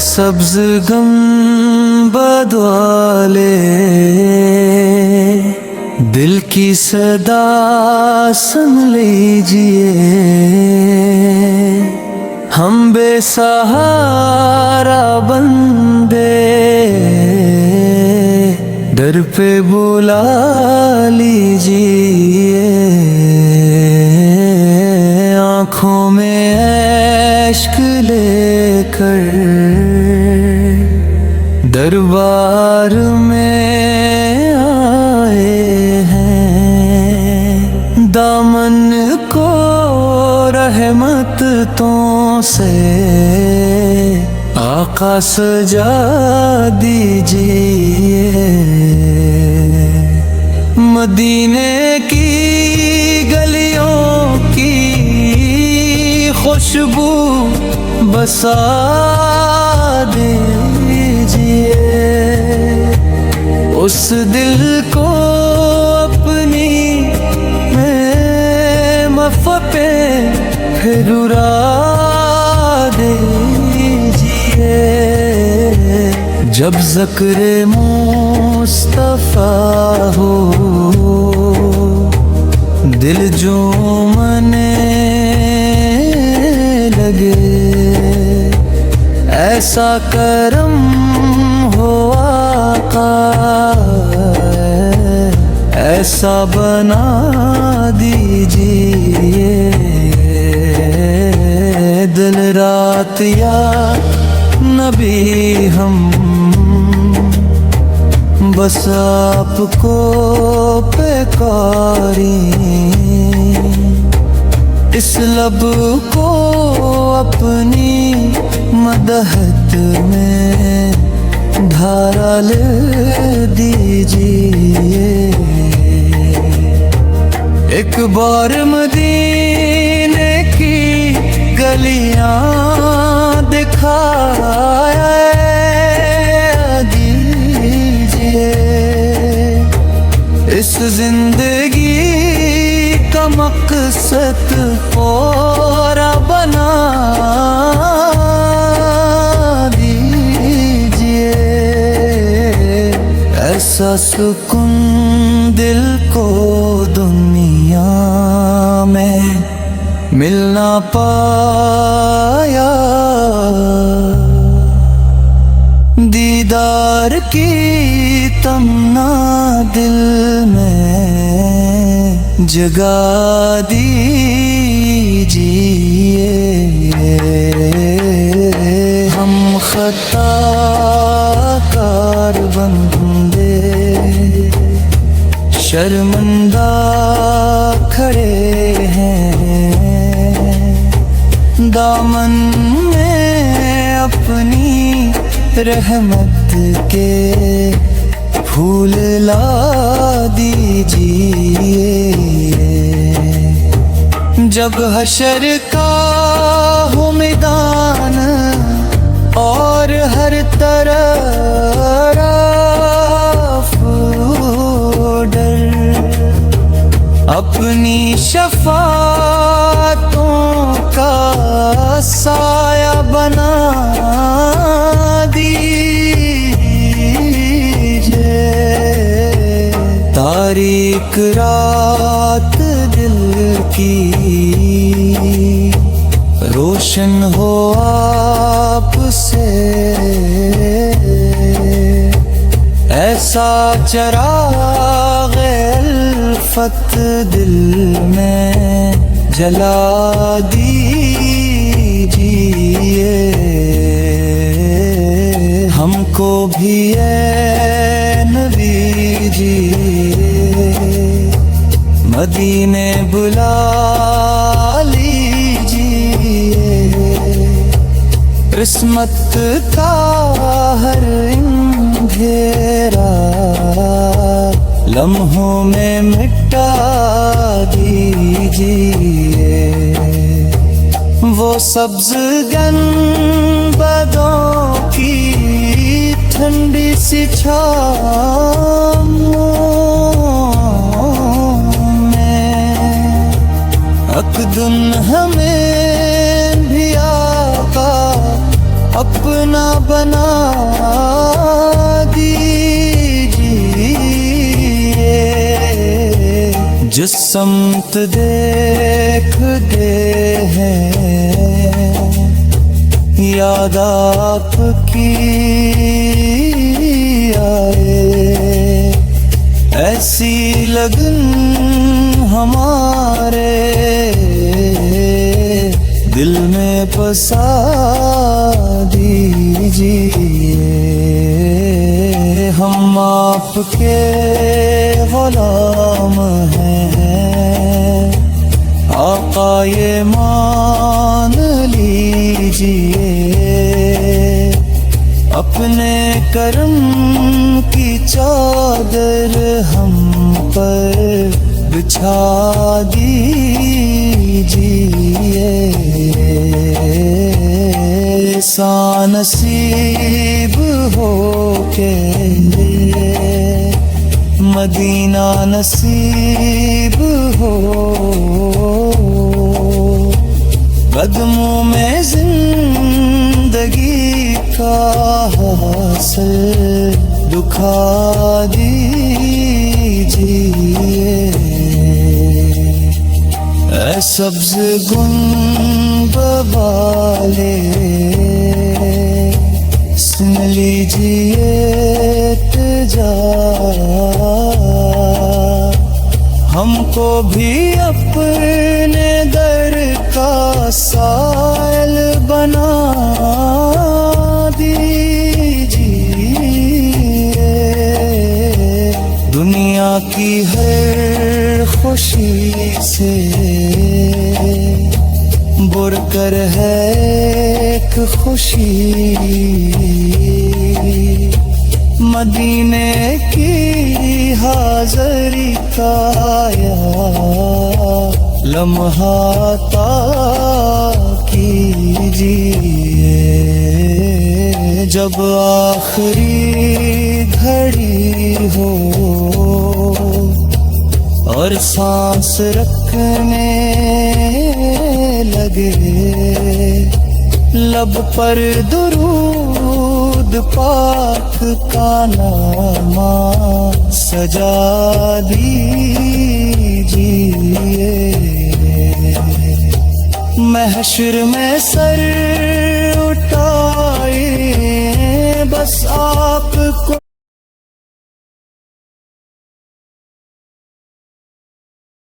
سبز گنبد والے دل کی صدا سن لیجئے، ہم بے سہارا بندے در پہ بلا لیجئے، آنکھوں میں اشک لے کر دربار میں آئے ہیں، دامن کو رحمتوں سے آقا سجا دیجئے، مدینے کی گلیوں کی خوشبو بسا دیجئے، اس دل کو اپنی محمف پہ پھر اڑا دیجئے، جب ذکر مصطفیٰ ہو دل جھومنے لگے، ایسا کرم ہو آقا ایسا بنا دیجئے، دل رات یا نبی ہم بس آپ کو پکاریں، اس لب کو اپنی مدحت میں ڈھال دیجئے، ایک بار مدینے کی گلیاں دکھایا دیجئے، اس زندگی کا مقصد پورا بنا دیجئے، ایسا سکون دل کو دنیا میں مل نہ پایا، دیدار کی تمنا دل میں جگا دیجئے، ہم خطا کار بندے شرمندہ کھڑے ہیں، دامن میں اپنی رحمت کے پھول لا دیجئے، جب حشر کا ہو میدان اور ہر طرف ڈر، اپنی شفاعتوں کا سایہ بنا دیجئے، تاریک رات دل کی روشن ہو آپ سے، ایسا چراغ الفت دل میں جلا دیجئے، ہم کو بھی اے نبی جی مدینے بلا لیجئے، قسمت کا ہر اندھیرا لمحوں میں مٹا دیجئے، وہ سبز گنبدوں کی ٹھنڈی سی چھاؤں میں اک دن ہمیں بھی آقا اپنے اپنا بنا دیجیے، جس سمت دیکھ دے ہیں یاد آپ کی آئے، ایسی لگن ہمارے دل میں بسا دیجیے، ہم آپ کے غلام ہیں، آقا یہ مان لیجیے، اپنے کرم کی چادر ہم پر بچھا دیجیے، ایسا نصیب ہو کے مدینہ نصیب ہو، قدموں میں زندگی کا حاصل دکھا دیجیے، اے سبز گنبد والے سن لیجیے التجا، ہم کو بھی اپنے در کا سائل بنا دیجیے، دنیا کی ہر خوشی سے بر کر ہے ایک خوشی، مدینے کی حاضری کا یا لمحہ عطا کیجیے، جب آخری گھڑی ہو اور سانس رکھنے لگے، لب پر درود پاک کا نامہ سجا دیجیے، محشر میں سر اٹھائے بس آپ کو